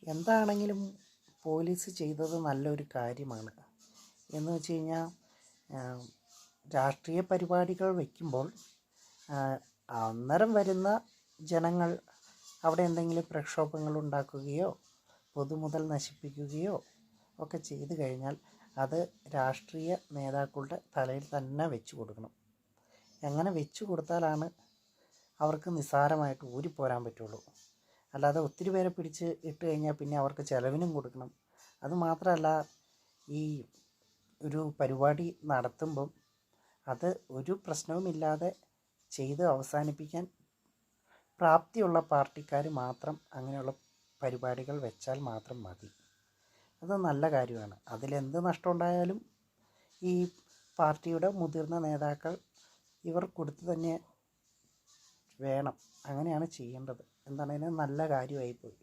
എന്താണെങ്കിലും പോലീസ് ചെയ്തത് നല്ലൊരു കാര്യമാണ്. എന്ന് വെച്ച് കഴിഞ്ഞാൽ രാഷ്ട്രീയ പരിപാടികൾ വയ്ക്കുമ്പോൾ അന്നേരം വരുന്ന ജനങ്ങൾ അവിടെ എന്തെങ്കിലും പ്രക്ഷോഭങ്ങൾ ഉണ്ടാക്കുകയോ പൊതുമുതൽ നശിപ്പിക്കുകയോ ഒക്കെ ചെയ്തു കഴിഞ്ഞാൽ അത് രാഷ്ട്രീയ നേതാക്കളുടെ തലയിൽ തന്നെ വെച്ച് കൊടുക്കണം. അങ്ങനെ വെച്ച് കൊടുത്താലാണ് അവർക്ക് നിസ്സാരമായിട്ട് ഊരിപ്പോരാൻ പറ്റുള്ളൂ. അല്ലാതെ ഒത്തിരി പേരെ പിടിച്ച് ഇട്ട് കഴിഞ്ഞാൽ പിന്നെ അവർക്ക് ചിലവിനും കൊടുക്കണം. അതുമാത്രമല്ല, ഈ ഒരു പരിപാടി നടത്തുമ്പം അത് ഒരു പ്രശ്നവുമില്ലാതെ ചെയ്ത് അവസാനിപ്പിക്കാൻ പ്രാപ്തിയുള്ള പാർട്ടിക്കാർ മാത്രം അങ്ങനെയുള്ള പരിപാടികൾ വെച്ചാൽ മാത്രം മതി. അത് നല്ല കാര്യമാണ്. അതിലെന്ത് നഷ്ടമുണ്ടായാലും ഈ പാർട്ടിയുടെ മുതിർന്ന നേതാക്കൾ ഇവർ കൊടുത്തു തന്നെ വേണം. അങ്ങനെയാണ് ചെയ്യേണ്ടത്. എന്താണെങ്കിലും നല്ല കാര്യമായിപ്പോയി.